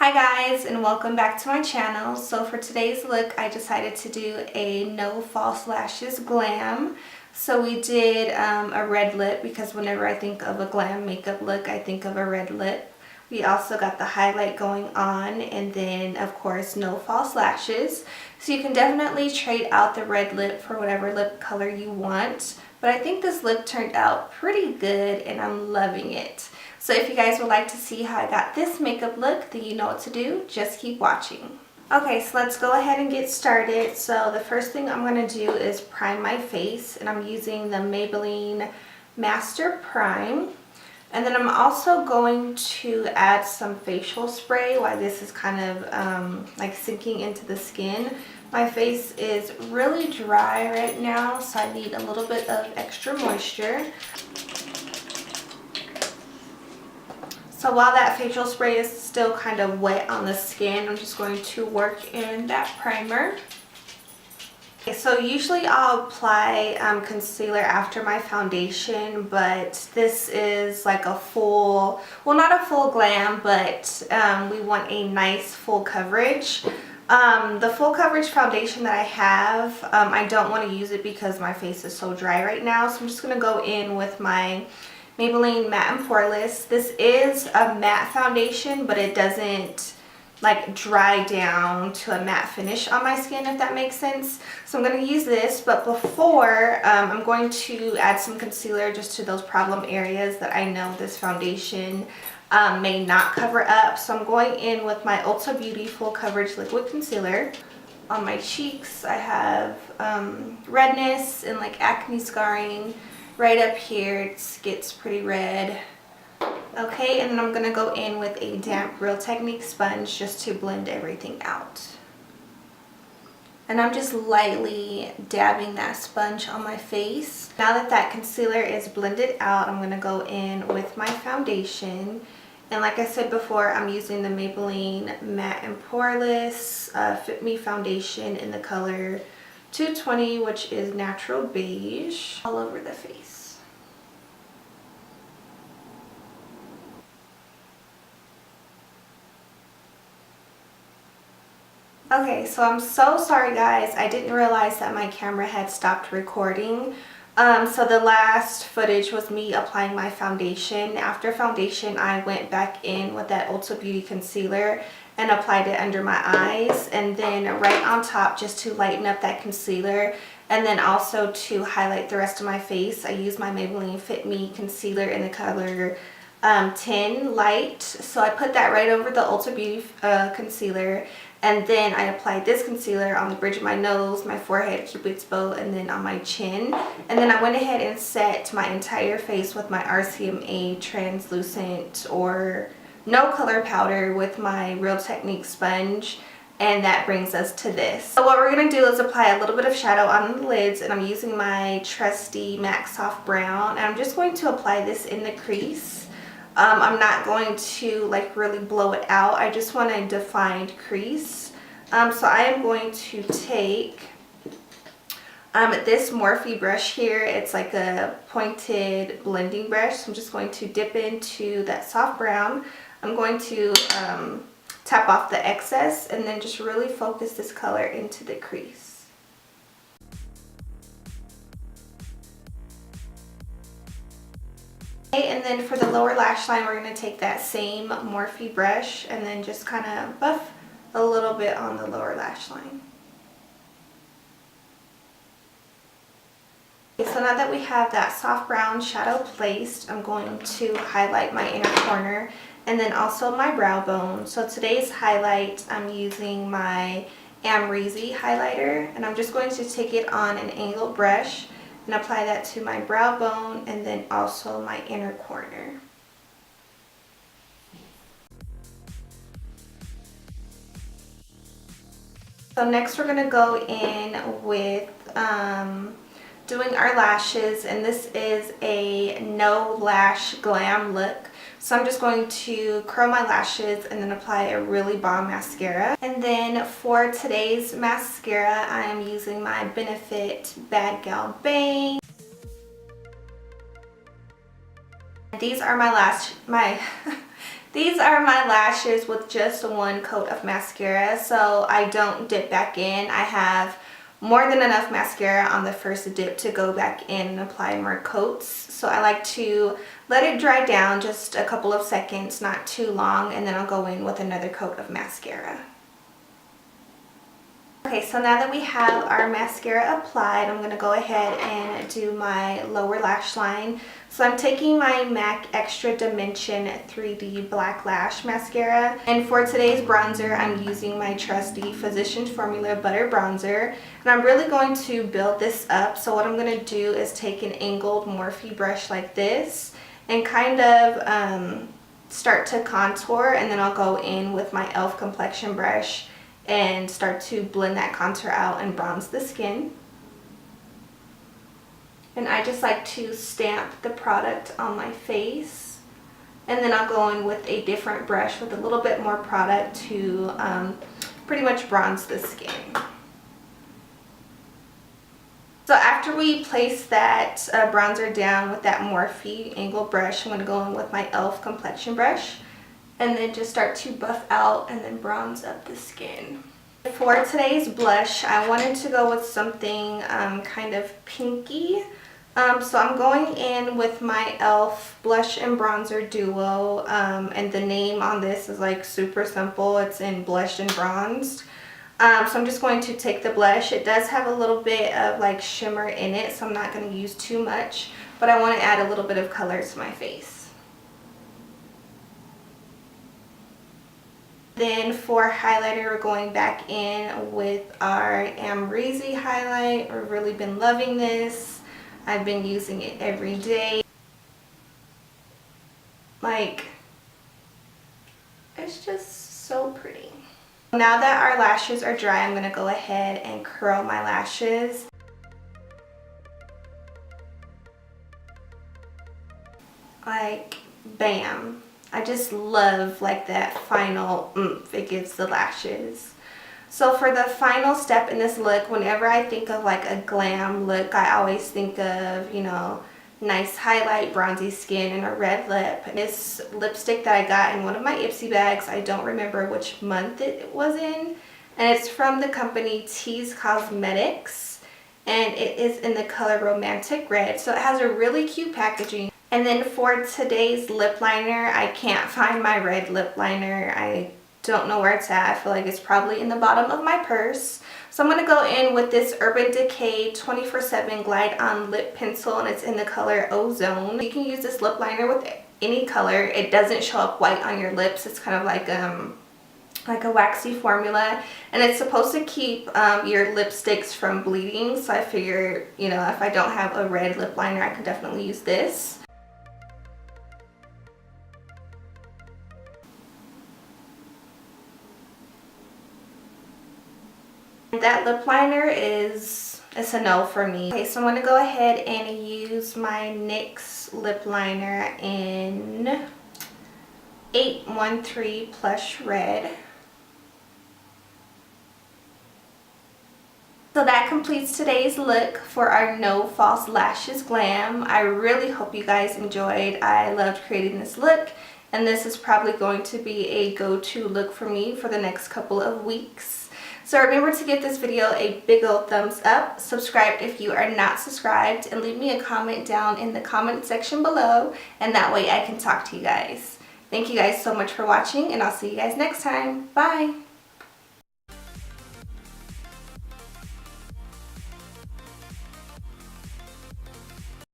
Hi guys, and welcome back to my channel. So for today's look I decided to do a No False Lashes Glam. So we did a red lip because whenever I think of a glam makeup look I think of a red lip. We also got the highlight going on, and then of course no false lashes. So you can definitely trade out the red lip for whatever lip color you want. But I think this look turned out pretty good and I'm loving it. So if you guys would like to see how I got this makeup look, then you know what to do. Just keep watching. Okay, so let's go ahead and get started. So the first thing I'm going to do is prime my face, and I'm using the Maybelline Master Prime. And then I'm also going to add some facial spray while this is kind of like sinking into the skin. My face is really dry right now, so I need a little bit of extra moisture. So while that facial spray is still kind of wet on the skin, I'm just going to work in that primer. Okay, so usually I'll apply concealer after my foundation, but this is like a full, well, not a full glam, but we want a nice full coverage. The full coverage foundation that I have, I don't want to use it because my face is so dry right now, so I'm just going to go in with my Maybelline Matte+Poreless. This is a matte foundation, but it doesn't like dry down to a matte finish on my skin, if that makes sense. So I'm going to use this, but before I'm going to add some concealer just to those problem areas that I know this foundation may not cover up. So I'm going in with my Ulta Beauty Full Coverage Liquid Concealer. On my cheeks I have redness and like acne scarring. Right up here it gets pretty red. Okay, and then I'm going to go in with a damp Real Technique sponge just to blend everything out. And I'm just lightly dabbing that sponge on my face. Now that that concealer is blended out, I'm going to go in with my foundation. And like I said before, I'm using the Maybelline Matte+Poreless Fit Me foundation in the color 220, which is natural beige, all over the face. Okay, so I'm so sorry guys, I didn't realize that my camera had stopped recording. So the last footage was me applying my foundation. After foundation, I went back in with that Ulta Beauty concealer and applied it under my eyes, and then right on top just to lighten up that concealer, and then also to highlight the rest of my face, I used my Maybelline Fit Me concealer in the color 10 Light. So I put that right over the Ulta Beauty concealer, and then I applied this concealer on the bridge of my nose, my forehead, Cupid's bow, and then on my chin. And then I went ahead and set my entire face with my RCMA translucent or no color powder with my Real Technique sponge. And that brings us to this. So what we're going to do is apply a little bit of shadow on the lids, and I'm using my trusty MAC Soft Brown, and I'm just going to apply this in the crease. I'm not going to like really blow it out. I just want a defined crease. So I am going to take this Morphe brush here. It's like a pointed blending brush. So I'm just going to dip into that soft brown. I'm going to tap off the excess and then just really focus this color into the crease. Okay, and then for the lower lash line, we're going to take that same Morphe brush and then just kind of buff a little bit on the lower lash line. Okay, so now that we have that soft brown shadow placed, I'm going to highlight my inner corner and then also my brow bone. So today's highlight, I'm using my ABHXAmrezy Highlighter, and I'm just going to take it on an angled brush and apply that to my brow bone and then also my inner corner. So next we're going to go in with doing our lashes, and this is a no lash glam look. So I'm just going to curl my lashes and then apply a really bomb mascara. And then for today's mascara, I am using my Benefit Bad Gal Bang. These are my These are my lashes with just one coat of mascara, so I don't dip back in. I have more than enough mascara on the first dip to go back in and apply more coats. So I like to let it dry down just a couple of seconds, not too long, and then I'll go in with another coat of mascara. Okay, so now that we have our mascara applied, I'm going to go ahead and do my lower lash line. So I'm taking my MAC Extra Dimension 3D Black Lash Mascara. And for today's bronzer, I'm using my trusty Physicians Formula Butter Bronzer. And I'm really going to build this up. So what I'm going to do is take an angled Morphe brush like this and kind of start to contour. And then I'll go in with my e.l.f. complexion brush and start to blend that contour out and bronze the skin. And I just like to stamp the product on my face, and then I'll go in with a different brush with a little bit more product to pretty much bronze the skin. So after we place that bronzer down with that Morphe angled brush, I'm going to go in with my e.l.f. complexion brush and then just start to buff out and then bronze up the skin. For today's blush, I wanted to go with something kind of pinky. So I'm going in with my e.l.f. blush and bronzer duo, and the name on this is like super simple. It's in blushed and bronzed. So I'm just going to take the blush. It does have a little bit of like shimmer in it, so I'm not going to use too much, but I want to add a little bit of color to my face. Then for highlighter, we're going back in with our ABHXAmrezy highlight. I've really been loving this. I've been using it every day. Like, it's just so pretty. Now that our lashes are dry, I'm going to go ahead and curl my lashes. Like, bam. I just love like that final oomph it gives the lashes. So for the final step in this look, whenever I think of like a glam look, I always think of, you know, nice highlight, bronzy skin, and a red lip. This lipstick that I got in one of my Ipsy bags, I don't remember which month it was in, and it's from the company Teeez Cosmetics, and it is in the color Romantic Red. So it has a really cute packaging. And then for today's lip liner, I can't find my red lip liner. I don't know where it's at. I feel like it's probably in the bottom of my purse. So I'm going to go in with this Urban Decay 24/7 Glide On Lip Pencil, and it's in the color Ozone. You can use this lip liner with any color. It doesn't show up white on your lips. It's kind of like a waxy formula, and it's supposed to keep your lipsticks from bleeding. So I figure, you know, if I don't have a red lip liner, I can definitely use this. That lip liner it's a no for me. Okay, so I'm going to go ahead and use my NYX lip liner in 813 Plush Red. So that completes today's look for our No False Lashes Glam. I really hope you guys enjoyed. I loved creating this look, and this is probably going to be a go-to look for me for the next couple of weeks. So remember to give this video a big old thumbs up, subscribe if you are not subscribed, and leave me a comment down in the comment section below, and that way I can talk to you guys. Thank you guys so much for watching, and I'll see you guys next time. Bye!